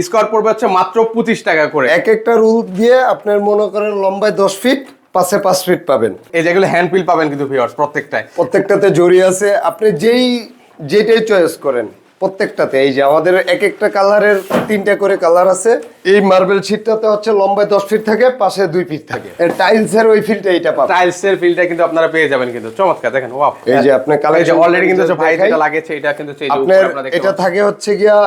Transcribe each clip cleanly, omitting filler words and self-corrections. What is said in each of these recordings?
Square পড়বে হচ্ছে মাত্র 25 টাকা করে। এক একটা রুল দিয়ে আপনার মনে করেন লম্বায় 10 ফিট, পাশে 5 ফিট পাবেন। এই যেগুলো হ্যান্ড পিল পাবেন কিন্তু ভিউয়ার্স প্রত্যেকটাতে জড়ি আছে, আপনি যেটাই চয়েস করেন প্রত্যেকটাতে। এই যে আমাদের এক একটা কালারের 3টা করে কালার আছে। এই মার্বেল শীটটাতে হচ্ছে লম্বায় 10 ফিট থাকে, পাশে 2 ফিট থাকে। টাইলসের ওই ফিলটা এটা পাবেন। টাইলসের ফিলটা কিন্তু আপনারা পেয়ে যাবেন কিন্তু চমৎকার। দেখেন ওয়াও, এই যে আপনি কালেকশন অলরেডি কিন্তু ভাই যেটা লাগেছে এটা কিন্তু আপনার এটা থাকে হচ্ছে গিয়া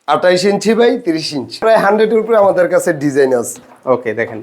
28 ইঞ্চি বাই 30 ইঞ্চি, প্রায় 100 এর উপরে আমাদের কাছে ডিজাইন আছে। ওকে, দেখেন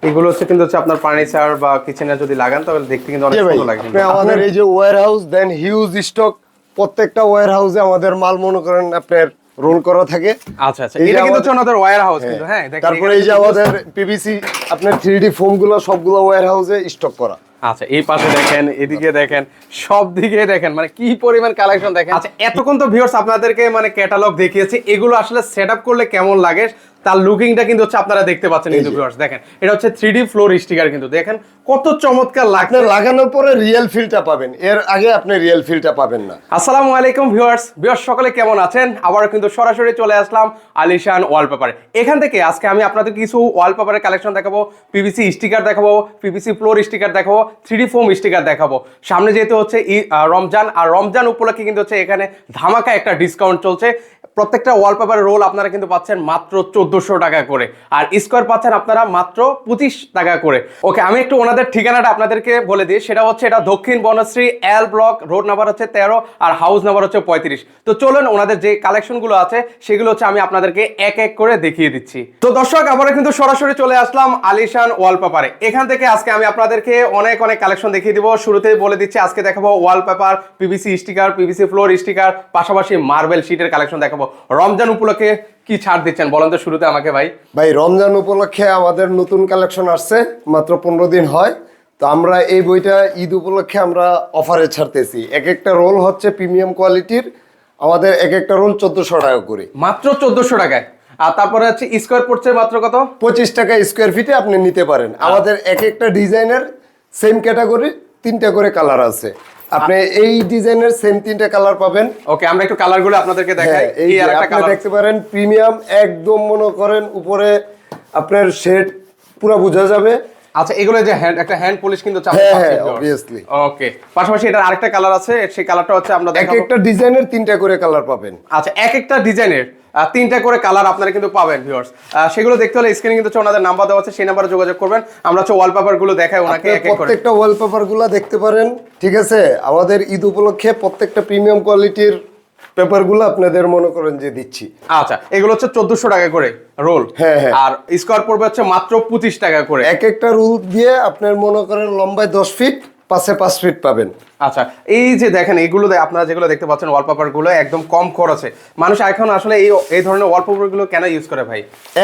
এগুলো হচ্ছে কিন্তু হচ্ছে আপনার ফার্নিচার বা কিচেনে যদি লাগান তাহলে দেখতে কিন্তু অনেক সুন্দর লাগে। আমাদের এই যে ওয়্যার হাউস দেন হিউজ স্টক, প্রত্যেকটা ওয়্যার হাউসে আমাদের মাল মনে করেন আপনার রোল করা থাকে। আচ্ছা আচ্ছা, এটা কিন্তু হচ্ছে আমাদের ওয়্যার হাউস কিন্তু। হ্যাঁ, দেখেন তারপরে এই যে আমাদের পিভিসি আপনার 3D ফোমগুলো সবগুলো ওয়্যার হাউসে স্টক করা। আচ্ছা, এই পাশে দেখেন, এদিকে দেখেন, সব দিকে দেখেন, মানে কি পরিমাণ কালেকশন দেখেন। আচ্ছা, এতক্ষণ তো ভিউয়ার্স আপনাদেরকে মানে ক্যাটালগ দেখিয়েছি, এগুলো আসলে সেটআপ করলে কেমন লাগে তার লুকিংটা কিন্তু হচ্ছে আপনারা দেখতে পাচ্ছেন কিন্তু ভিউয়ার্স। দেখেন এটা হচ্ছে 3D ফ্লোর স্টিকার কিন্তু দেখেন কত চমৎকার লাগছে। লাগানোর পরে রিয়েল ফিলটা পাবেন, এর আগে আপনি রিয়েল ফিলটা পাবেন না। আসসালামু আলাইকুম ভিউয়ার্স, সকলে কেমন আছেন? আবার কিন্তু সরাসরি চলে আসলাম আলিশান ওয়ালপেপারে। এখান থেকে আজকে আমি আপনাদের কিছু ওয়ালপেপারের কালেকশন দেখাবো, পিভিসি স্টিকার দেখাবো, পিভিসি ফ্লোর স্টিকার দেখাবো, 3D ফোম স্টিকার দেখাবো। সামনে যেহেতু হচ্ছে রমজান, আর রমজান উপলক্ষে কিন্তু হচ্ছে এখানে ধামাকা একটা ডিসকাউন্ট চলছে। প্রত্যেকটা ওয়ালপেপারের রোল আপনারা কিন্তু পাচ্ছেন মাত্র 1400 টাকা করে, আর স্কোয়ার পাচ্ছেন আপনারা মাত্র 25 টাকা করে। ওকে, আমি একটু ওনাদের ঠিকানাটা আপনাদেরকে বলে দিই। সেটা হচ্ছে এটা Dakshin Banasree L block, road number হচ্ছে 13 আর হাউস নাম্বার হচ্ছে 35। তো চলুন ওনাদের যে কালেকশনগুলো আছে সেগুলো হচ্ছে আমি আপনাদেরকে এক এক করে দেখিয়ে দিচ্ছি। তো দর্শক, আমরা কিন্তু সরাসরি চলে আসলাম আলিশান ওয়ালপেপারে। এখান থেকে আজকে আমি আপনাদেরকে অনেক কালেকশন দেখিয়ে দিব। শুরুতেই বলে দিচ্ছি আজকে দেখাবো wallpaper, PVC sticker, PVC floor sticker, পাশাপাশি মার্বেল শীটের কালেকশন দেখাবো। রমজান উপলক্ষে কি ছাড় দিচ্ছেন বলেন তো শুরুতে আমাকে ভাই। রমজান উপলক্ষে আমাদের নতুন কালেকশন আসছে, মাত্র 15 দিন হয়। তো আমরা এই বইটা ঈদ উপলক্ষে আমরা অফারে ছাড়তেছি। এক একটা রোল হচ্ছে প্রিমিয়াম কোয়ালিটির, আমাদের এক একটা রোল 1400 টাকা করে, মাত্র 1400 টাকায়। আর তারপরে হচ্ছে স্কোয়ার পড়ছে মাত্র কত? 25 টাকা স্কোয়ার ফিটে আপনি নিতে পারেন। আমাদের এক একটা ডিজাইনের সেম ক্যাটাগরি 3টা করে কালার আছে, আপনি এই ডিজাইনের সেম 3টা কালার পাবেন। ওকে, আমরা একটু কালারগুলো আপনাদেরকে দেখাই। এই আরেকটা কালার দেখতে পারেন, প্রিমিয়াম একদম মনে করেন উপরে আপনার শেড পুরো বোঝা যাবে। আচ্ছা, এগুলো যে একটা হ্যান্ড পলিশ কিন্তু অবভিয়াসলি। ওকে, পাশাপাশি এটার আরেকটা কালার আছে, সেই কালারটা হচ্ছে আমরা দেখাবো। এক একটা ডিজাইনের 3টা করে কালার পাবেন। আচ্ছা, এক একটা ডিজাইনের 3টা করে কালার আপনারা কিন্তু পাবেন ভিউয়ার্স। সেগুলো দেখতে হলে স্ক্রিনে কিন্তু ওনাদের নাম্বার দেওয়া আছে, সেই নাম্বারে যোগাযোগ করবেন। আমরা হচ্ছে ওয়ালপেপার গুলো দেখাই ওনাকে এক এক করে। প্রত্যেকটা ওয়ালপেপার গুলো দেখতে পারেন, ঠিক আছে? আমাদের ঈদ উপলক্ষে প্রত্যেকটা প্রিমিয়াম কোয়ালিটির পেপার গুলো আপনাদের মনে করেন যে দিচ্ছি। আচ্ছা, এগুলো হচ্ছে 1400 টাকা করে রোল। হ্যাঁ, আর স্কোয়ার পড়বে হচ্ছে মাত্র 25 টাকা করে। এক একটা রুল দিয়ে আপনার মনে করেন লম্বায় 10 ফিট, পাশে 5 ফিট পাবেন। আচ্ছা, এই যে দেখেন এগুলো আপনারা যেগুলো দেখতে পাচ্ছেন ওয়ালপেপার গুলো একদম কম খরচে। মানুষ এখন আসলে এই ধরনের ওয়ালপেপার গুলো কেন ইউজ করে ভাই?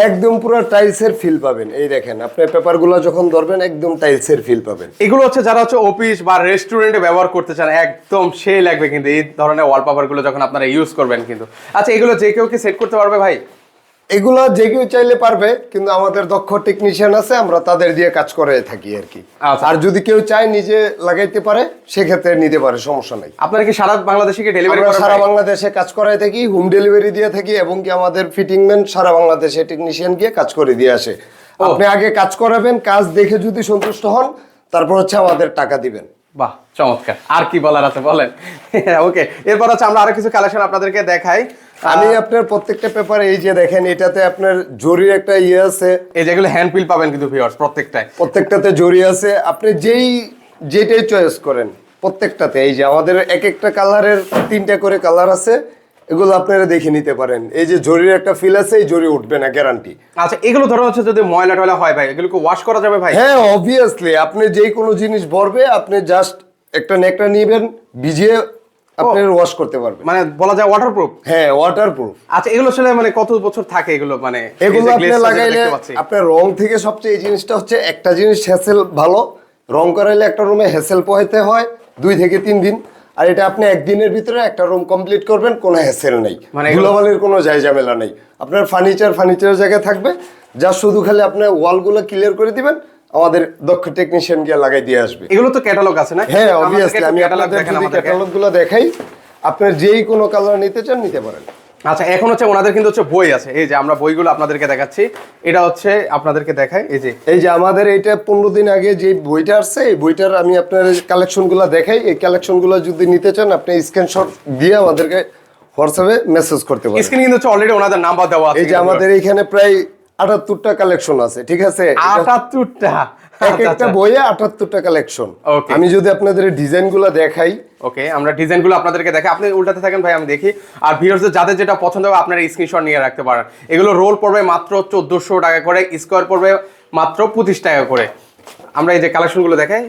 একদম পুরো টাইলসের ফিল পাবেন। এই দেখেন আপনি পেপার গুলো যখন ধরবেন একদম টাইলসের ফিল পাবেন। এগুলো হচ্ছে যারা হচ্ছে অফিস বা রেস্টুরেন্টে ব্যবহার করতে চান একদম সেই লাগবে কিন্তু এই ধরনের ওয়ালপেপার গুলো যখন আপনারা ইউজ করবেন কিন্তু। আচ্ছা, এগুলো যে কেউ কি সেট করতে পারবে ভাই? এগুলো যে কেউ চাইলে পারবে, কিন্তু আমাদের দক্ষ টেকনিশিয়ান আছে, আমরা তাদের দিয়ে কাজ করে থাকি আর কি। আর যদি কেউ চায় নিজে লাগাইতে পারে সেক্ষেত্রে নিতে পারে, সমস্যা নাই। আপনারা কি সারা বাংলাদেশে কি ডেলিভারি করেন? সারা বাংলাদেশে কাজ করাই থাকি, হোম ডেলিভারি দিয়ে থাকি, এবং কি আমাদের ফিটিং ম্যান সারা বাংলাদেশে টেকনিশিয়ান গিয়ে কাজ করে দিয়ে আসে। আপনি আগে কাজ করাবেন, কাজ দেখে যদি সন্তুষ্ট হন তারপর হচ্ছে আমাদের টাকা দিবেন। বাহ, চমৎকার। আর কি বলার আছে বলেন। ওকে, এরপর হচ্ছে আমরা আরো কিছু কালেকশন আপনাদেরকে দেখাই। আমি আপনার প্রত্যেকটা পেপার এই যে দেখেন, এটাতে আপনার জরির একটা ইয়ে আছে। এই যেগুলো হ্যান্ড পিল পাবেন কিন্তু ভিউয়ার্স প্রত্যেকটাতে জরি আছে, আপনি যেটাই চয়েস করেন প্রত্যেকটাতে। এই যে আমাদের এক একটা কালারের 3টা করে কালার আছে, এগুলো আপনারা দেখে নিতে পারেন। এই যে জরির একটা ফিল আছে, এই জরি উঠবে না, গ্যারান্টি। আচ্ছা, এগুলো ধরো হচ্ছে যদি ময়লা টয়লা হয় ভাই, এগুলোকে ওয়াশ করা যাবে ভাই? হ্যাঁ, অবভিয়াসলি। আপনি যেই কোনো জিনিস ভরবে, আপনি জাস্ট একটা নেকটা নিবেন, ভিজিয়ে আপনি ওয়াশ করতে পারবেন, মানে বলা যায় ওয়াটারপ্রুফ। হ্যাঁ, ওয়াটারপ্রুফ। আচ্ছা, এগুলো আসলে মানে কত বছর থাকে এগুলো? মানে এগুলো আপনি লাগাইলে আপনার রং থেকে সবচেয়ে এই জিনিসটা হচ্ছে, একটা জিনিস হ্যাসেল ভালো, রং করাইলে একটা রুমে হ্যাসেল পোহাইতে হয় 2 থেকে 3 দিন, আর এটা আপনি একদিনের ভিতরে একটা রুম কমপ্লিট করবেন, কোনো হ্যাসেল নেই, মানে ধুলাবালির কোনো ঝামেলা নেই। আপনার ফার্নিচারের জায়গায় থাকবে, যা শুধু খালি আপনি ওয়ালগুলো ক্লিয়ার করে দিবেন, আমাদের দক্ষ টেকনিশিয়ান গিয়ে লাগাই দিয়ে আসবে। এগুলো তো ক্যাটালগ আছে না? হ্যাঁ, অবভিয়াসলি। আমি আপনাদের যদি ক্যাটালগুলো দেখাই, আপনার যেই কোনো কালার নিতে চান নিতে পারেন। আচ্ছা এখন হচ্ছে ওনাদের কিন্তু হচ্ছে বই আছে, এই যে আমরা বইগুলো আপনাদেরকে দেখাচ্ছি, এটা হচ্ছে আপনাদেরকে দেখাই, এই যে আমাদের এইটা 15 দিন আগে যে বইটা আসছে, এই বইটার আমি আপনার কালেকশনগুলো দেখাই। এই কালেকশনগুলো যদি নিতে চান আপনি স্ক্রিনশট দিয়ে আমাদেরকে হোয়াটসঅ্যাপে মেসেজ করতে পারেন। স্ক্রিনে কিন্তু হচ্ছে অলরেডি ওনাদের নাম্বার দেওয়া আছে। এই যে আমাদের এইখানে প্রায় 78টা কালেকশন আছে, ঠিক আছে? 78টা, একটা বইয়ে 78টা কালেকশন। Okay. আমি যদি আপনাদের ডিজাইনগুলো দেখাই, ওকে আমরা ডিজাইনগুলো আপনাদেরকে দেখাই, আপনি উল্টাতে থাকেন ভাই, আমি দেখি। আর ভিউয়ার্সদের যাদের যেটা পছন্দ হবে আপনারা স্ক্রিনশট নিয়ে রাখতে পারেন। এগুলো রোল পড়বে মাত্র 1400 টাকা করে, স্কোয়ার পড়বে মাত্র 25 টাকা করে। আমরা এই যে কালেকশনগুলো দেখাই,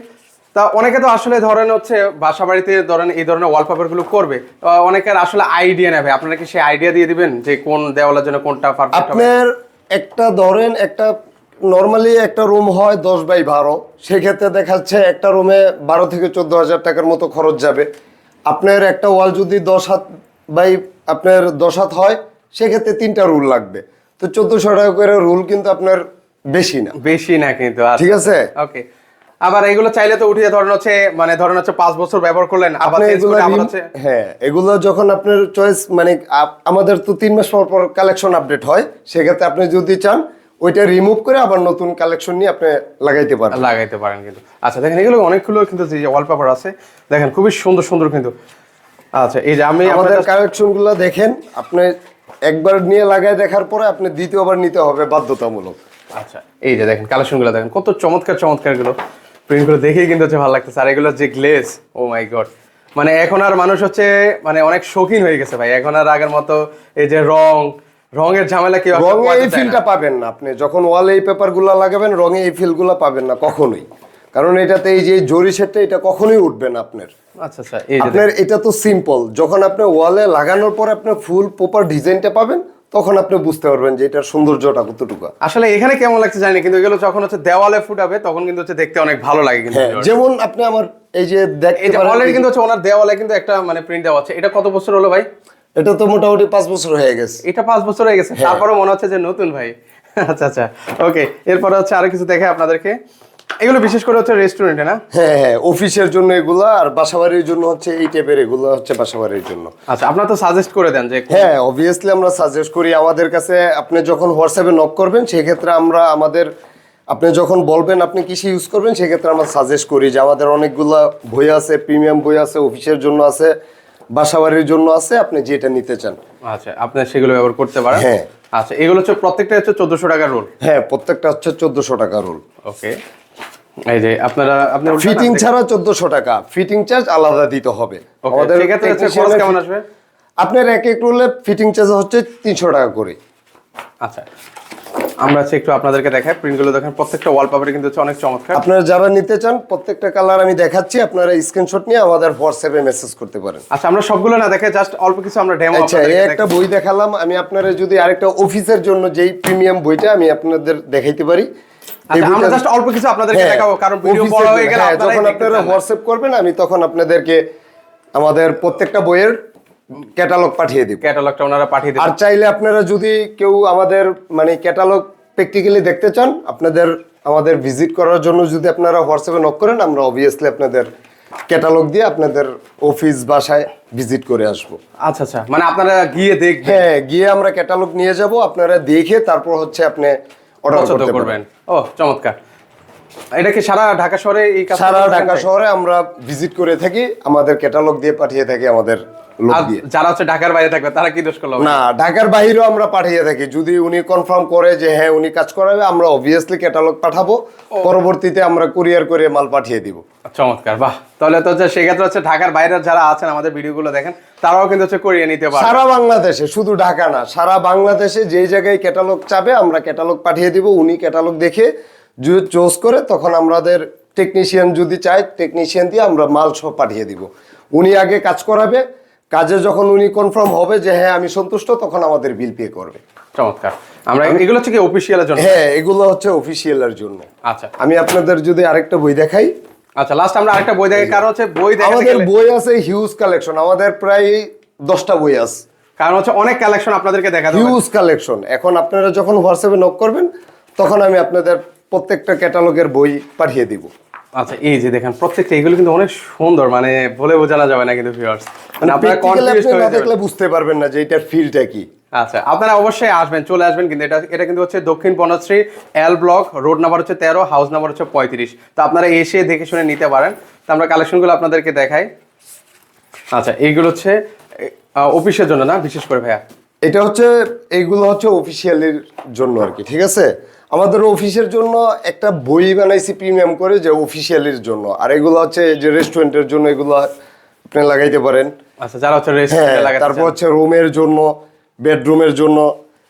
তা অনেকে তো আসলে ধরেন হচ্ছে বাসা বাড়িতে ধরেন এই ধরনের ওয়ালপেপারগুলো করবে, অনেকের আসলে আইডিয়া নেবে, আপনারা কি সেই আইডিয়া দিয়ে দিবেন যে কোন দেওয়ালের জন্য কোনটা পারফেক্ট হবে? আপনার একটা ধরেন একটা নর্মালি একটা রুম হয় 10x12, সেক্ষেত্রে দেখাচ্ছে একটা রুমে 12 থেকে 14,000 টাকার মতো খরচ যাবে। আপনার একটা ওয়াল যদি 10 হাত বাই আপনার 10 হাত হয়, সেক্ষেত্রে 3টা রুল লাগবে। তো 1400 টাকা করে রুল কিন্তু আপনার বেশি না, বেশি না কিন্তু, ঠিক আছে? ওকে। আবার এগুলো চাইলে তো উঠিয়ে ধরেন হচ্ছে মানে ধরেন হচ্ছে 5 বছর ব্যবহার করলেন, আবার আপনি চেঞ্জ এগুলো করে আবার হচ্ছে, হ্যাঁ, এগুলো যখন আপনার চয়েস মানে আমাদের তো 3 মাস পর পর কালেকশন আপডেট হয়, সেক্ষেত্রে আপনি যদি চান ওইটা রিমুভ করে আবার নতুন কালেকশন নিয়ে আপনি লাগাইতে পারেন কিন্তু। আচ্ছা দেখেন এগুলো অনেকগুলো কিন্তু যে ওয়ালপেপার আছে, দেখেন খুবই সুন্দর সুন্দর কিন্তু। আচ্ছা এই যে আমি আমাদের কালেকশনগুলো দেখেন, আপনি একবার নিয়ে লাগায় দেখার পরে আপনি দ্বিতীয়বার নিতে হবে বাধ্যতামূলক। আচ্ছা এই যে দেখেন কালেকশনগুলো দেখেন কত চমৎকার চমৎকার গুলো, প্রিন্টগুলো দেখেই কিন্তু হচ্ছে ভালো লাগতেছে। আর এগুলো যে গ্লেজ, ও মাই গড, মানে এখন আর মানুষ হচ্ছে মানে অনেক শৌখিন হয়ে গেছে ভাই, এখন আর আগের মতো এই যে রঙের ঝামেলা কেউ আসলে রঙে পোহাতে এই চায় ফিলটা না। পাবেন না আপনি যখন ওয়ালে এই পেপারগুলো লাগাবেন, রঙে এই ফিলগুলো পাবেন না কখনোই, কারণ এটাতে এই যে জরি সেটটা এটা কখনোই উঠবে না আপনার। আচ্ছা আচ্ছা এই যে আপনার এটা তো সিম্পল, যখন আপনি ওয়ালে লাগানোর পর আপনি ফুল প্রপার ডিজাইনটা পাবেন, তখন আপনি বুঝতে পারবেন যে এটার সৌন্দর্যটা কতটুকু। আসলে এখানে কেমন লাগছে জানি না, কিন্তু এগুলো যখন হচ্ছে দেওয়ালে ফুটাবে তখন কিন্তু হচ্ছে দেখতে অনেক ভালো লাগে কিন্তু। হ্যাঁ, যেমন আপনি আমার এই যে দেখতে এই যে পারেন, অলরেডি কিন্তু হচ্ছে ওনার দেওয়ালে কিন্তু একটা মানে প্রিন্ট দেওয়া আছে। এটা কত বছর হলো ভাই? এটা তো মোটামুটি 5 বছর হয়ে গেছে। এটা 5 বছর হয়ে গেছে, তারপরে মনে হচ্ছে যে নতুন ভাই। আচ্ছা আচ্ছা ওকে, এরপরে হচ্ছে আরো কিছু দেখে আপনাদেরকে। এগুলো বিশেষ করে হচ্ছে রেস্টুরেন্টে না? হ্যাঁ হ্যাঁ, অফিসের জন্য এগুলা, আর বাসাবাড়ির জন্য হচ্ছে এই টাইপের এগুলো হচ্ছে বাসাবাড়ির জন্য। আচ্ছা আপনারা তো সাজেস্ট করে দেন যে হ্যাঁ, অবভিয়াসলি আমরা সাজেস্ট করি। আমাদের কাছে আপনি যখন হোয়াটসঅ্যাপে নক করবেন, সেক্ষেত্রে আমরা আপনি যখন বলবেন আপনি কিসে ইউজ করবেন, সেক্ষেত্রে আমরা সাজেস্ট করি যে আমাদের অনেকগুলা বই আছে, প্রিমিয়াম বই আছে, অফিসের জন্য আছে, বাসাবাড়ির জন্য আছে, আপনি যেটা নিতে চান। আচ্ছা আপনি সেগুলো ব্যবহার করতে পারেন। হ্যাঁ। আচ্ছা এগুলো হচ্ছে প্রত্যেকটা হচ্ছে 1400 টাকার রোল। হ্যাঁ, প্রত্যেকটা হচ্ছে 1400 টাকা রোল। ওকে এই যে আপনার ফিটিং ছাড়া 1400 টাকা, ফিটিং চার্জ আলাদা দিতে হবে। আমাদের সেক্ষেত্রে হচ্ছে খরচ কেমন আসবে? আপনার এক এক রোলে ফিটিং চার্জ হচ্ছে 300 টাকা করে। আচ্ছা আমরা হচ্ছে একটু আপনাদেরকে দেখাই, প্রিন্টগুলো দেখেন প্রত্যেকটা ওয়ালপেপারে কিন্তু হচ্ছে অনেক চমৎকার। আপনারা যারা নিতে চান প্রত্যেকটা কালার আমি দেখাচ্ছি, আপনারা স্ক্রিনশট নিয়ে আমাদের হোয়াটসঅ্যাপে মেসেজ করতে পারেন। আচ্ছা আমরা সবগুলো না দেখে জাস্ট অল্প কিছু আমরা ডেমো আচ্ছা, এই একটা বই দেখালাম আমি আপনারা, যদি আরেকটা অফিসের জন্য যেই প্রিমিয়াম বইটা আমি আপনাদের দেখাইতে পারি। আচ্ছা আমরা জাস্ট অল্প কিছু আপনাদেরকে হ্যাঁ, দেখাবো, কারণ ভিডিও বড় হয়ে গেলে হ্যাঁ, আপনারাই যখন দেখতে আপনারা চান না। হোয়াটসঅ্যাপ করবেন আমি তখন আপনাদেরকে আমাদের প্রত্যেকটা বইয়ের ক্যাটালগ পাঠিয়ে দিব। ক্যাটালগটা ওনারা পাঠিয়ে আর দেবেন। চাইলে আপনারা যদি কেউ আমাদের মানে ক্যাটালগ প্র্যাকটিক্যালি দেখতে চান, আমাদের ভিজিট করার জন্য যদি আপনারা হোয়াটসঅ্যাপে নক করেন, আমরা অবভিয়াসলি আপনাদের ক্যাটালগ দিয়ে আপনাদের অফিস বাসায় ভিজিট করে আসবো। আচ্ছা আচ্ছা মানে আপনারা গিয়ে দেখবেন? হ্যাঁ, গিয়ে আমরা ক্যাটালগ নিয়ে যাব, আপনারা দেখে তারপর হচ্ছে আপনি অর্ডার পছন্দ করতে করবেন। পারবেন। ও চমৎকার। এটা কি সারা ঢাকা শহরে এই কাজ সারা ঢাকা শহরে আমরা ভিজিট করে থাকি, আমাদের ক্যাটালগ দিয়ে পাঠিয়ে থাকি আমাদের লোক দিয়ে। যারা হচ্ছে ঢাকার বাইরে থাকবে তারা কি দোষ করলো? না, ঢাকার বাইরেও আমরা পাঠিয়ে থাকি। যদি উনি কনফার্ম করে যে হ্যাঁ উনি কাজ করাবে, আমরা অবভিয়াসলি ক্যাটালগ পাঠাবো, পরবর্তীতে আমরা কুরিয়ার করে মাল পাঠিয়ে দিব। চমৎকার, বাহ। তাহলে তো হচ্ছে সেক্ষেত্রে হচ্ছে ঢাকার বাইরে যারা আছেন আমাদের ভিডিওগুলো দেখেন, তারাও কিন্তু হচ্ছে করিয়ে নিতে পারে সারা বাংলাদেশে, শুধু ঢাকা না, সারা বাংলাদেশে যেই জায়গায় ক্যাটালগ চাবে আমরা ক্যাটালগ পাঠিয়ে দিব। উনি ক্যাটালগ দেখে যদি চুজ করে, তখন আমাদের টেকনিশিয়ান যদি চায় টেকনিশিয়ান দিয়ে আমরা মাল সব পাঠিয়ে দিব। উনি আগে কাজ করাবে, কাজে যখন উনি কনফার্ম হবে যে হ্যাঁ আমি সন্তুষ্ট, তখন আমাদের বিল পে করবে। চমৎকার। আমরা এগুলো হচ্ছে কি অফিশিয়ালের জন্য? হ্যাঁ, এগুলো হচ্ছে অফিশিয়ালের জন্য। আচ্ছা আমি আপনাদের যদি আরেকটা বই দেখাই। আচ্ছা লাস্ট আমরা আরেকটা বই দেখাই, কারণ হচ্ছে বই দেখাতে আমাদের গেলে বই আছে হিউজ কালেকশন, আমাদের প্রায় 10টা বই আছে, কারণ হচ্ছে অনেক কালেকশন আপনাদেরকে দেখাতে হবে। Huge collection. এখন আপনারা যখন হোয়াটসঅ্যাপে নক করবেন, তখন আমি আপনাদের প্রত্যেকটা ক্যাটালগের বই পাঠিয়ে দিব। আচ্ছা এই যে দেখেন প্রত্যেকটা এগুলো কিন্তু অনেক সুন্দর, মানে বলে বোঝানো যাবে না কিন্তু ভিউয়ার্স, মানে আপনারা Practically কনফিউজ আপনি হয়ে না যাবেন। দেখলে বুঝতে পারবেন না যে এটার ফিলটা কি। আচ্ছা আপনারা অবশ্যই আসবেন, চলে আসবেন, কিন্তু এটা কিন্তু হচ্ছে Dakshin Banasree L block, road number হচ্ছে 13, হাউস নাম্বার হচ্ছে 35। তো আপনারা এসে দেখে শুনে নিতে পারেন। তো আমরা কালেকশনগুলো আপনাদেরকে দেখাই। আচ্ছা এইগুলো হচ্ছে অফিসের জন্য না, বিশেষ করে ভাইয়া? এটা হচ্ছে এইগুলো হচ্ছে অফিসিয়ালের জন্য আর কি, ঠিক আছে। আমাদের অফিসের জন্য একটা বই বানাইছি প্রিমিয়াম করে, যে অফিসিয়ালের জন্য। আর এগুলো হচ্ছে যে রেস্টুরেন্টের জন্য, এগুলো আপনি লাগাইতে পারেন। আচ্ছা যারা হচ্ছে হ্যাঁ, রেস্টুরেন্টে লাগাতে তারপর চান। হচ্ছে রুমের জন্য, বেডরুমের জন্য।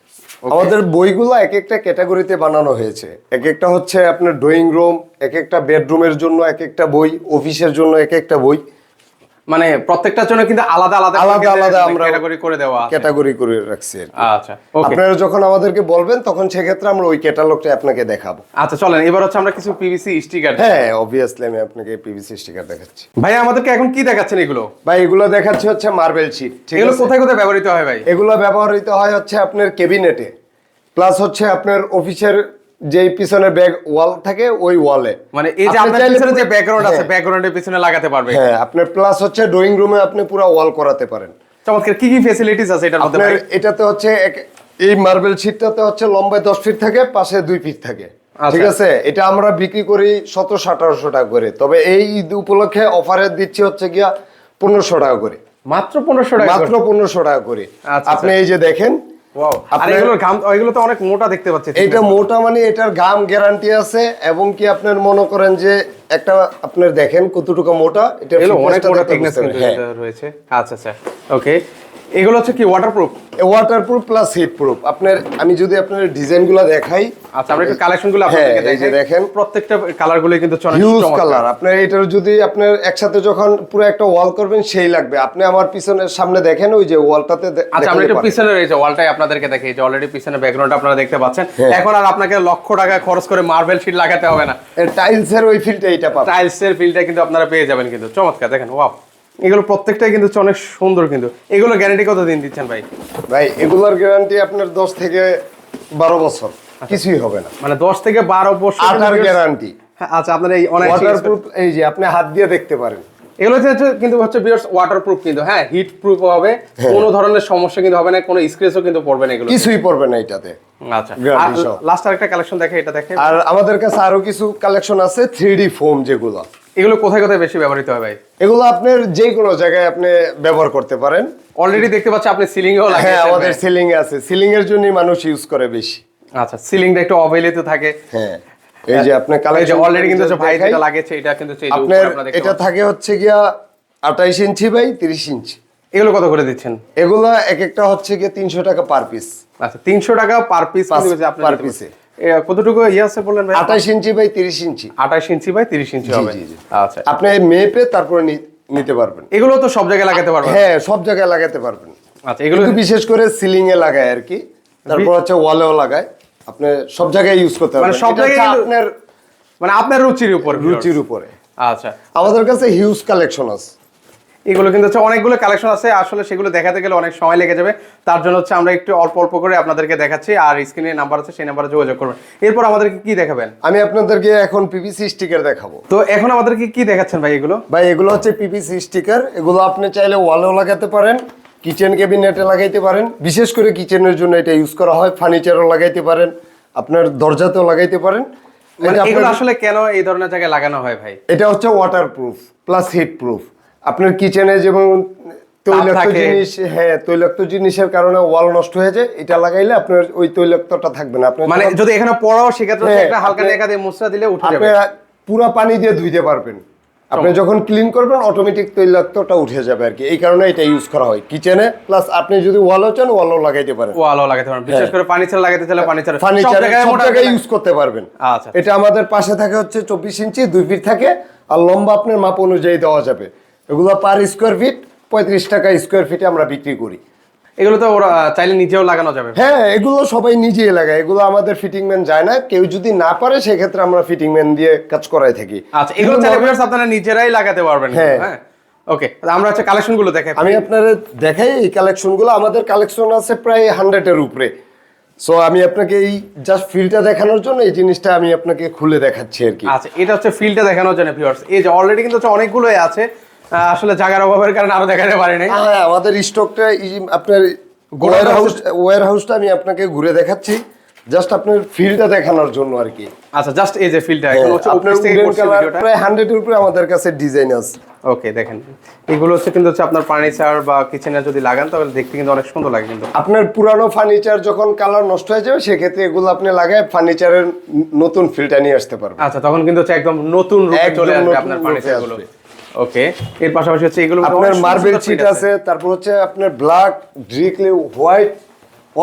আমাদের বইগুলো এক একটা ক্যাটাগরিতে বানানো হয়েছে। এক একটা হচ্ছে আপনার ড্রয়িং রুম, এক একটা বেডরুমের জন্য এক একটা বই, অফিসের জন্য এক একটা বই, মানে প্রত্যেকটার জন্য কিন্তু আলাদা আলাদা আলাদা আলাদা আমরা ক্যাটাগরি করে দেওয়া আছে। ক্যাটাগরি করে রাখছি আর কি। আচ্ছা ওকে। আপনারা যখন আমাদেরকে বলবেন তখন সেক্ষেত্রে আমরা ওই ক্যাটালগটা আপনাকে দেখাবো। আচ্ছা চলেন এবার হচ্ছে আমরা কিছু পিভিসি স্টিকার। হ্যাঁ, অবভিয়াসলি আমি আপনাকে পিভিসি স্টিকার দেখাচ্ছি। ভাই আমাদেরকে এখন কি দেখাচ্ছেন এগুলো? ভাই এগুলো দেখাচ্ছে হচ্ছে মার্বেল শীট, ঠিক এগুলো আছে। কোথায় কোথায় ব্যবহৃত হয় ভাই? এগুলো ব্যবহৃত হয় হচ্ছে আপনার ক্যাবিনেটে, প্লাস হচ্ছে আপনার অফিসের যেই পিছনে ব্যাক ওয়াল থাকে ওই ওয়ালে। মানে এই যে আপনার পিছনে যে ব্যাকগ্রাউন্ড আছে, ব্যাকগ্রাউন্ডের পিছনে লাগাতে পারবে। হ্যাঁ, আপনার প্লাস হচ্ছে ড্রয়িং রুমে আপনি পুরো ওয়াল করাতে পারেন। চমৎকার। কি কি ফ্যাসিলিটিস আছে এটার মধ্যে আপনার ভাই? এটাতে হচ্ছে এই মার্বেল শীটটাতে হচ্ছে লম্বায় 10 ফিট থাকে, পাশে 2 ফিট থাকে, আচ্ছা। ঠিক আছে। এটা আমরা বিক্রি করি 1700-1800 টাকা করে, তবে এই ঈদ উপলক্ষে অফারে দিচ্ছি হচ্ছে গিয়া 1500 টাকা করে। মাত্র 1500 টাকা? মাত্র 1500 টাকা করে। আচ্ছা, আপনি এই যে দেখেন, ওয়াও। আর এগুলোর গাম, এগুলো তো অনেক মোটা দেখতে পাচ্ছি। এটা মোটা, মানে এটার গাম গ্যারান্টি আছে। এবং কি আপনার মনে করেন যে একটা আপনার দেখেন কতটুকু মোটা, এটা এগুলো অনেক মোটা থিকনেস কিন্তু এটা রয়েছে। আচ্ছা আচ্ছা ওকে। এগুলো হচ্ছে কি waterproof? Waterproof plus heat proof. আপনার আমি যদি আপনার ডিজাইনগুলো দেখাই। আচ্ছা আমরা একটু কালেকশনগুলো আপনাদেরকে হ্যাঁ, এই যে দেখাই। দেখেন প্রত্যেকটা কালারগুলো কিন্তু হিউজ কালার। আপনার এটার যদি আপনার একসাথে যখন পুরো একটা ওয়াল করবেন সেই লাগবে। আপনি আমার পিছনের সামনে দেখেন, ওই যে ওয়ালটাতে আচ্ছা আমরা একটু পিছনের এই যে ওয়ালটাই আপনাদেরকে দেখাই। এই যে অলরেডি পিছনে ব্যাকগ্রাউন্ড আপনারা দেখতে পাচ্ছেন। এখন আর আপনাকে লক্ষ টাকা খরচ করে মার্বেল শীট লাগাতে হবে না, টাইলসের ওই ফিলটা এটা পাবেন। টাইলসের ফিলটা কিন্তু আপনারা পেয়ে যাবেন কিন্তু। চমৎকার দেখেন, ওয়াও। এগুলো প্রত্যেকটাই কিন্তু অনেক সুন্দর কিন্তু। এগুলো গ্যারান্টি কতদিন দিচ্ছেন ভাই? ভাই এগুলোর গ্যারান্টি আপনার 10 থেকে 12 বছর, কিছুই হবে না। মানে 10 থেকে 12 বছর আটার গ্যারান্টি। আচ্ছা আপনার এই অনেক ওয়াটারপ্রুফ, এই যে আপনি হাত দিয়ে দেখতে পারেন। এগুলো হচ্ছে কিন্তু হচ্ছে বিয়ার্স ওয়াটারপ্রুফ কিন্তু। হ্যাঁ, হিট প্রুফ হবে, কোনো ধরনের সমস্যা কিন্তু হবে না, কোনো স্ক্র্যাচও কিন্তু পড়বে না এগুলো। কিছুই পড়বে না এটাতে। আচ্ছা guarantee সহ। লাস্ট আরেকটা কালেকশন দেখে, এটা দেখে। আর আমাদের কাছে আরো কিছু কালেকশন আছে 3D ফোম, যেগুলো এগুলো কোথায় কোথায় বেশি ব্যবহৃত হয় ভাই? এগুলো আপনার যে কোনো জায়গায় আপনি ব্যবহার করতে পারেন। অলরেডি দেখতে পাচ্ছি আপনি সিলিং এও হ্যাঁ, লাগিয়েছেন। আমাদের সিলিং এ আছে। সিলিং এর জন্যই মানুষ ইউজ করে বেশি। আচ্ছা সিলিংটা একটু অবহেলিত থাকে। হ্যাঁ, এই যে আপনি এই যে কালেকশন অলরেডি কিন্তু যে ভাই যেটা লাগিয়েছে এটা কিন্তু এই যে উপরে আপনার আপনারা দেখতে এটা পাচ্ছেন। থাকে হচ্ছে গিয়া 28 ইঞ্চি বাই 30 ইঞ্চি। এগুলো কত করে দিচ্ছেন? এগুলা এক একটা হচ্ছে গিয়ে 300 টাকা পার পিস। আচ্ছা 300 টাকা পার পিস কিন্তু আপনি পার দিতে পিসে। পারছেন। কতটুকু ইয়ে আছে বললেন ভাই? 28 inch by 30 inch. 28 inch by 30 ইঞ্চি জি, হবে। জি, জি। আচ্ছা আপনি মেপে তারপরে নিতে পারবেন। এগুলো তো সব জায়গায় লাগাতে পারবেন? হ্যাঁ, সব জায়গায় লাগাতে পারবেন। আচ্ছা এগুলো কিন্তু বিশেষ করে সিলিং এ লাগায় আর কি, তারপর হচ্ছে ওয়ালেও লাগায়। আপনি সব জায়গায় ইউজ করতে পারবেন। মানে সব এটা জায়গায় হচ্ছে কিন্তু- আপনার মানে আপনার রুচির উপর, রুচির উপরে। আচ্ছা আমাদের কাছে হিউজ কালেকশন আছে। এগুলো কিন্তু হচ্ছে অনেকগুলো কালেকশন আছে, আসলে সেগুলো দেখাতে গেলে অনেক সময় লেগে যাবে। তার জন্য হচ্ছে আমরা একটু অল্প অল্প করে আপনাদেরকে দেখাচ্ছি, আর স্ক্রিনে নাম্বার আছে সেই নাম্বারে যোগাযোগ করবেন। এরপর আমাদেরকে কি দেখাবেন? আমি আপনাদেরকে এখন পিভিসি স্টিকার দেখাবো। তো এখন আমাদেরকে কি দেখাচ্ছেন ভাই এগুলো? ভাই এগুলো হচ্ছে পিভিসি স্টিকার। এগুলো আপনি চাইলে ওয়ালেও লাগাতে পারেন, কিচেন ক্যাবিনেটে লাগাইতে পারেন। বিশেষ করে কিচেনের জন্য এটা ইউজ করা হয়। ফার্নিচারও লাগাইতে পারেন, আপনার দরজাতেও লাগাইতে পারেন। মানে এটা এগুলো আপনার- আসলে কেন এই ধরনের জায়গায় লাগানো হয় ভাই? এটা হচ্ছে ওয়াটারপ্রুফ প্লাস হিট প্রুফ। আপনার কিচেনে যেমন তৈলাক্ত থাকে। জিনিস, হ্যাঁ তৈলাক্ত জিনিসের কারণে ওয়াল নষ্ট হয়ে যায়, এটা লাগাইলে আপনার ওই তৈলাক্তটা থাকবে না। আপনার মানে যদি এখানে পড়াও সেক্ষেত্রে হচ্ছে হ্যাঁ, একটা হালকা আপনি- দেখা দিয়ে মুছরা দিলে উঠে যাবে। আপনি পুরো পানি দিয়ে ধুইতে পারবেন। আপনি যখন ক্লিন করবেন অটোমেটিক তৈলাক্তটা উঠে যাবে আর কি। এই কারণে এটা ইউজ করা হয় কিচেনে। প্লাস আপনি যদি ওয়ালও চান ওয়ালও লাগাইতে পারেন। ওয়ালও লাগাতে পারেন, বিশেষ করে ফার্নিচার লাগাতে চাইলে ফার্নিচার ফার্নিচারে সব জায়গায় ইউজ করতে পারবেন। আচ্ছা এটা আমাদের পাশে থাকে হচ্ছে 24 ইঞ্চি, 2 ফিট থাকে। আর লম্বা আপনার মাপ অনুযায়ী দেওয়া যাবে। এগুলো পার স্কোয়ার ফিট 35 টাকা স্কোয়ার ফিটে আমরা বিক্রি করি। এগুলো তো ওরা চাইলে নিজেও লাগানো যাবে। হ্যাঁ, এগুলো সবাই নিজেই লাগায়। এগুলো আমাদের ফিটিং ম্যান যায় না। কেউ যদি না পারে সেক্ষেত্রে আমরা ফিটিং ম্যান দিয়ে কাজ করাই থাকি। আচ্ছা এগুলো চাইলে ভিউয়ার্স আপনারা নিজেরাই লাগাতে পারবেন। হ্যাঁ। হ্যাঁ ওকে, আমরা হচ্ছে কালেকশনগুলো দেখাই। আমি আপনাদের দেখাই এই কালেকশনগুলো। আমাদের কালেকশন আছে প্রায় 100 এর উপরে। সো আমি আপনাকে এই জাস্ট ফিলটা দেখানোর জন্য এই জিনিসটা আমি আপনাকে খুলে দেখাচ্ছি আর কি। আচ্ছা, এটা হচ্ছে ফিল্ডটা দেখানোর জন্য ভিউয়ার্স। এই যে অলরেডি কিন্তু হচ্ছে অনেকগুলোই আছে, আসলে জায়গার অভাবের কারণে আরো দেখাতে পারি নাই। হ্যাঁ, আমাদের স্টকটা আপনার ওয়্যার হাউসটা আমি আপনাকে ঘুরে দেখাচ্ছি, জাস্ট আপনার ফিলটা দেখানোর জন্য আর কি। আচ্ছা, জাস্ট এই যে ফিল্ডটা এগুলো হচ্ছে আপনার উপর থেকে উডেন করছে কালার ভিডিওটা। প্রায় 100 এর উপরে আমাদের কাছে ডিজাইন আছে। ওকে, দেখেন এগুলো হচ্ছে কিন্তু হচ্ছে আপনার ফার্নিচার বা কিচেনে যদি লাগান তাহলে দেখতে কিন্তু অনেক সুন্দর লাগে কিন্তু। আপনার পুরানো ফার্নিচার যখন কালার নষ্ট হয়ে যাবে সেক্ষেত্রে এগুলো আপনি লাগায় ফার্নিচারের নতুন ফিলটা নিয়ে আসতে পারবেন। আচ্ছা, তখন কিন্তু হচ্ছে একদম নতুন রূপে একদম চলে আসবে নতুন আপনার রূপে ফার্নিচারগুলো। আসবে। ওকে, এর পাশাপাশি হচ্ছে এগুলো আপনার মার্বেল চিট আছে, তারপর হচ্ছে আপনার black, directly white,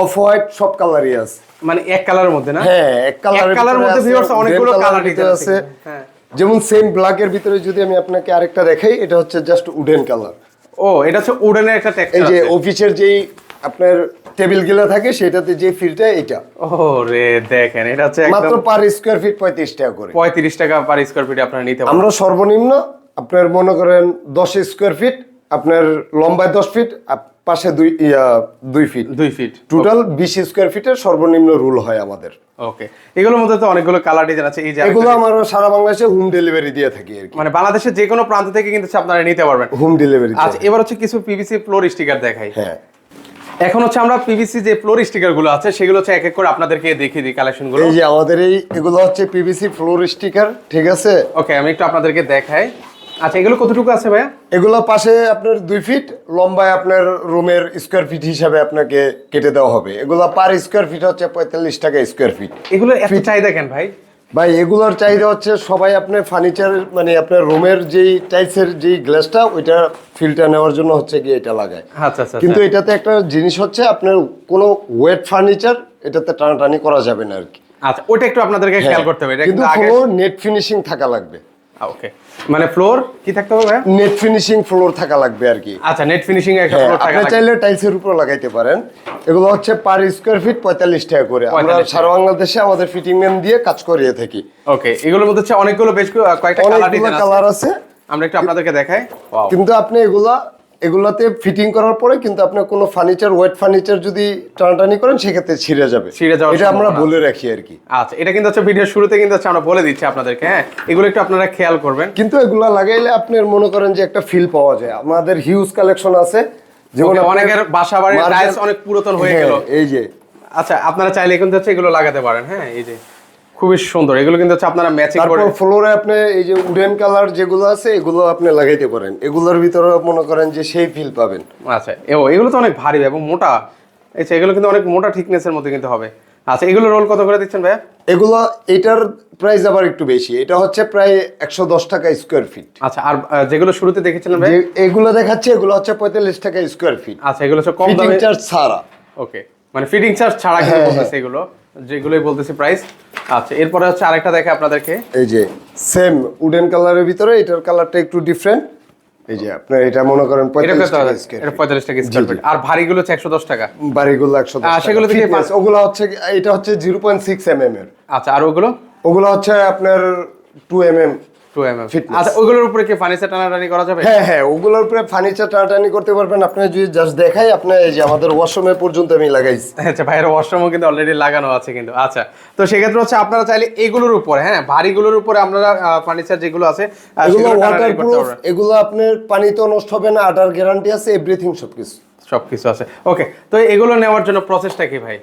off white সব কালারই আছে। মানে এক কালারের মধ্যে না? হ্যাঁ, এক কালারের মধ্যে ভিউয়ার্স অনেকগুলো কালার আছে। হ্যাঁ, যেমন সেম ব্ল্যাকের ভিতরে যদি আমি আপনাকে আরেকটা দেখাই, এটা হচ্ছে জাস্ট উডেন কালার। ও, এটা হচ্ছে উডেনের একটা টেক্সচার এই যে আছে। অফিসের যেই আপনার টেবিল গুলা থাকে সেটাতে যে ফিলটা এটা ও রে, দেখেন এটা হচ্ছে মাত্র একদম পার স্কয়ার ফিট 35 টাকা করে। 35 টাকা পার স্কয়ার ফিট আপনারা নিতে পারেন। আমরা সর্বনিম্ন আপনার মনে করেন 10 স্কয়ার ফিট, আপনার লম্বায় 10 ফিট, পাশে 2 ফিট, 2 ফিট টোটাল 20 স্কয়ার ফিটের সর্বনিম্ন রুল হয় আমাদের। ওকে, এগুলোর মধ্যে তো অনেকগুলো কালার ডিজাইন আছে। এই যে এগুলো আমরা সারা বাংলাদেশে হোম ডেলিভারি দিয়ে থাকি আর কি। মানে বাংলাদেশের যে কোনো প্রান্ত থেকে কিন্তু হচ্ছে আপনারা নিতে পারবেন হোম ডেলিভারি। আচ্ছা, এবার হচ্ছে কিছু পিভিসি ফ্লোর স্টিকার দেখাই। হ্যাঁ, এখন হচ্ছে আমরা পিভিসি যে ফ্লোর স্টিকার গুলো আছে সেগুলো হচ্ছে এক এক করে আপনাদেরকে দেখিয়ে দিই কালেকশন গুলো। এই যে আমাদের এগুলো হচ্ছে পিভিসি ফ্লোর স্টিকার, ঠিক আছে? ওকে, আমি একটু আপনাদেরকে দেখাই। আচ্ছা, এগুলো কতটুকু আছে ভাইয়া? এগুলো পাশে আপনার 2 ফিট, লম্বায় আপনার রুমের স্কয়ার ফিট হিসাবে আপনাকে কেটে দেওয়া হবে। এগুলো পার স্কয়ার ফিট হচ্ছে 45 টাকা স্কয়ার ফিট। এগুলো এত চাহিদা কেন ভাই? ভাই এগুলোর চাহিদা হচ্ছে সবাই আপনার ফার্নিচার মানে আপনার রুমের যেই টাইলসের যেই গ্লাসটা ওইটা ফিল্টার নেওয়ার জন্য হচ্ছে কি এটা লাগায়। আচ্ছা আচ্ছা, কিন্তু এটাতে একটা জিনিস হচ্ছে আপনার কোনো ওয়েট ফার্নিচার এটাতে টানাটানি করা যাবে না আর কি। আচ্ছা, ওটা একটু আপনাদেরকে খেয়াল করতে হবে। এটা কিন্তু কিন্তু আগে ফ্লোর নেট ফিনিশিং থাকা লাগবে। ওকে, মানে ফ্লোর কি থাকতে হবে ভাইয়া? নেট ফিনিশিং ফ্লোর থাকা লাগবে আর কি। আচ্ছা, নেট ফিনিশিং এর একটা হ্যাঁ, ফ্লোর থাকা আপনি লাগবে। চাইলে টাইলসের উপর লাগাইতে পারেন। এগুলো হচ্ছে পার স্কয়ার ফিট 45 টাকা করে। আমরা 45 সারা বাংলাদেশে আমাদের ফিটিং ম্যান দিয়ে কাজ করিয়ে থাকি। ওকে, এগুলোর মধ্যে হচ্ছে অনেকগুলো বেশ কয়েকটা কালার অনেকগুলো ডিজাইন কালার আছে, আছে, আমরা একটু আপনাদেরকে দেখাই। ওয়াও, কিন্তু আপনি এগুলাতে ফিটিং করার পরে কিন্তু আপনি কোনো ফার্নিচার ওয়েট ফার্নিচার যদি টানাটানি করেন সেক্ষেত্রে ছিঁড়ে যাবে। ছিঁড়ে যাওয়ার এটা আমরা সম্ভাবনা বলে রাখি আর কি। আচ্ছা, এটা কিন্তু হচ্ছে ভিডিওর শুরুতে কিন্তু হচ্ছে আমরা বলে দিচ্ছি আপনাদেরকে। হ্যাঁ, এগুলো একটু আপনারা খেয়াল করবেন। কিন্তু এগুলা লাগাইলে আপনার মনে করেন যে একটা ফিল পাওয়া যায়। আমাদের হিউজ কালেকশন আছে, যেমন Okay, অনেকের বাসা বাড়ির মার্বেল- টাইলস অনেক পুরাতন হয়ে হ্যাঁ, গেল। এই যে আচ্ছা, আপনারা চাইলে কিন্তু হচ্ছে এগুলো লাগাতে পারেন। হ্যাঁ, এই যে খুবই সুন্দর, এগুলো কিন্তু হচ্ছে আপনারা ম্যাচিং করে। তারপর ফ্লোরে আপনি এই যে উডেন কালার যেগুলো আছে এগুলো আপনি লাগাইতে পারেন। এগুলোর ভিতরে মনে করেন যে সেই ফিল পাবেন। আচ্ছা, এগুলো তো অনেক ভারী এবং মোটা। আচ্ছা, এগুলো কিন্তু অনেক মোটা থিকনেসের মধ্যে কিন্তু হবে। আচ্ছা, এগুলো রোল কত করে দিচ্ছেন ভাইয়া? এগুলো এটার প্রাইস আবার একটু বেশি, এটা হচ্ছে প্রায় 110 টাকা স্কোয়ার ফিট। আচ্ছা, আর যেগুলো শুরুতে দেখেছিলেন ভাই? যে এগুলো দেখাচ্ছে এগুলো হচ্ছে 45 টাকা স্কোয়ার ফিট। আচ্ছা, এগুলো হচ্ছে কম ফিটিং দামে। চার্জ ছাড়া। ওকে, মানে ফিটিং চার্জ ছাড়া কিন্তু বলতেছে এগুলো, যেগুলোই বলতেছি প্রাইস। আচ্ছা, এরপরে হচ্ছে আরেকটা দেখে আপনাদেরকে। এই যে সেম উডেন কালারের ভিতরে এটার কালারটা একটু ডিফারেন্ট। এই যে আপনার এটা মনে করেন এটা 45 কত? টাকা এটা স্কোয়ার 45 টাকা স্কয়ার ফিট। আর ভারীগুলো হচ্ছে 110 টাকা। বাড়িগুলো 110 টাকা। সেগুলো থেকে Fitness, ওগুলো হচ্ছে এটা হচ্ছে 0.6 mm এর। আচ্ছা, আর ওগুলো ওগুলো হচ্ছে আপনার 2 mm। 2 mm। Fitness। আচ্ছা, ওগুলোর উপরে কি ফার্নিচার টানাটানি করা যাবে? হ্যাঁ হ্যাঁ, ওগুলোর উপরে ফার্নিচার টানাটানি করতে পারবেন। আপনি যদি জাস্ট দেখাই, আপনি এই যে আমাদের ওয়াশরুমে পর্যন্ত আমি লাগাইছি। আচ্ছা, বাইরে ওয়াশরুমও কিন্তু অলরেডি লাগানো আছে কিন্তু। আচ্ছা, তো সেক্ষেত্রে হচ্ছে আপনারা চাইলে এগুলোর উপরে, হ্যাঁ, ভারীগুলোর উপরে আপনারা ফার্নিচার যেগুলো আছে এগুলো সেগুলো টানাটানি করতে ওয়াটারপ্রুফ, পারবেন। এগুলো আপনার পানিতেও নষ্ট হবে না, আটার গ্যারান্টি আছে, এভরিথিং সবকিছু। সবকিছু আছে। ওকে, তো এগুলো নেওয়ার জন্য প্রসেসটা কি ভাই?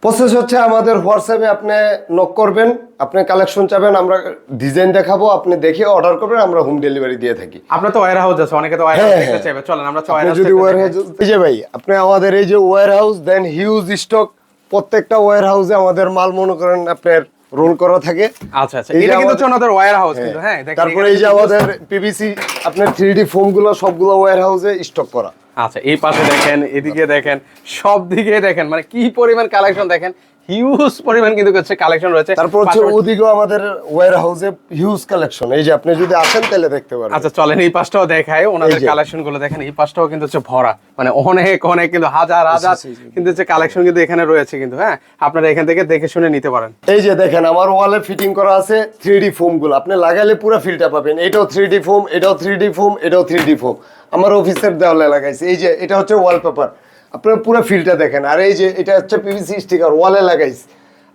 প্রসেস হচ্ছে আমাদের হোয়াটসঅ্যাপে আপনি নক করবেন, আপনি কালেকশন চাবেন, আমরা ডিজাইন দেখাবো, আপনি দেখে অর্ডার করবেন, আমরা হোম ডেলিভারি দিয়ে থাকি। আপনার তো ওয়্যার হাউস আছে, অনেকে তো ওয়্যার হাউস দেখতে চাইবে। চলেন আমরা আপনি যদি ওয়্যার ওয়্যার হাউস, এই যে ভাই আপনি আমাদের এই যে ওয়্যার হাউস দেন, হিউজ স্টক। প্রত্যেকটা ওয়্যার হাউসে আমাদের মাল মনে করেন আপনার রোল করা থাকে। আচ্ছা আচ্ছা, এটা কিন্তু হচ্ছে ওনাদের ওয়্যার হাউস কিন্তু। হ্যাঁ, দেখেন তারপরে এই যে আমাদের পিভিসি আপনার 3D ফোম গুলো সবগুলো ওয়্যার হাউসে স্টক করা। আচ্ছা, এই পাশে দেখেন, এদিকে দেখেন, সব দিকে দেখেন, মানে কি পরিমাণ কালেকশন দেখেন, হিউজ পরিমাণ কিন্তু হচ্ছে কালেকশন রয়েছে। তারপর হচ্ছে ওদিকেও আমাদের ওয়্যার হাউসে হিউজ কালেকশন। এই যে আপনি যদি আসেন তাহলে দেখতে পারেন। আচ্ছা, চলেন এই পাশটাও দেখায়, ওনাদের এই যে। কালেকশন গুলো দেখেন। এই পাশটাও কিন্তু হচ্ছে ভরা, মানে অনেক অনেক কিন্তু হাজার হাজার কিন্তু হচ্ছে কালেকশন কিন্তু এখানে রয়েছে কিন্তু। হ্যাঁ, আপনারা এখান থেকে দেখে শুনে নিতে পারেন। এই যে দেখেন আমার ওয়ালে ফিটিং করা আছে 3D ফোম গুলো, আপনি লাগাইলে পুরো ফিলটা পাবেন। এটাও 3D ফোম, এটাও 3D ফোম, এটাও 3D ফোম। আমার অফিসের দেওয়ালে লাগাইছে। এই যে এটা হচ্ছে ওয়ালপেপার। আপনার পুরো ফিলটা দেখেন। আর এই যে এটা হচ্ছে পিভিসি স্টিকার, ওয়ালে লাগাইছি,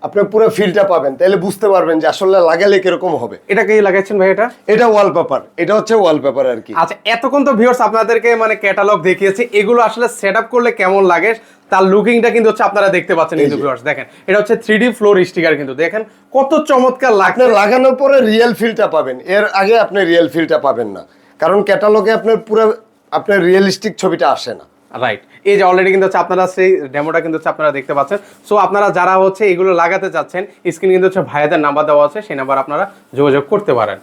আপনি পুরো ফিলটা পাবেন, তাহলে বুঝতে পারবেন যে আসলে লাগালে কিরকম হবে। এটা কি লাগাইছেন ভাই? এটা ওয়ালপেপার, এটা হচ্ছে ওয়ালপেপার আর কি। আচ্ছা, এতক্ষণ তো ভিউয়ার্স আপনাদেরকে মানে ক্যাটালগ দেখিয়েছি, এগুলো আসলে সেটআপ করলে কেমন লাগে তার লুকিংটা কিন্তু হচ্ছে আপনারা দেখতে পাচ্ছেন কিন্তু ভিউয়ার্স। দেখেন এটা হচ্ছে 3D ফ্লোর স্টিকার, কিন্তু দেখেন কত চমৎকার লাগছে। আপনি লাগানোর পরে রিয়েল ফিলটা পাবেন, এর আগে আপনি রিয়েল ফিলটা পাবেন না, কারণ ক্যাটালগে আপনার রিয়েলিস্টিক ছবিটা আসে না। রাইট, এই যে অলরেডি কিন্তু হচ্ছে আপনারা সেই ডেমোটা কিন্তু হচ্ছে আপনারা দেখতে পাচ্ছেন। সো আপনারা যারা হচ্ছে এগুলো লাগাতে চাচ্ছেন, স্ক্রিনে কিন্তু হচ্ছে ভাইয়াদের নাম্বার দেওয়া আছে, সেই নাম্বার আপনারা যোগাযোগ করতে পারেন।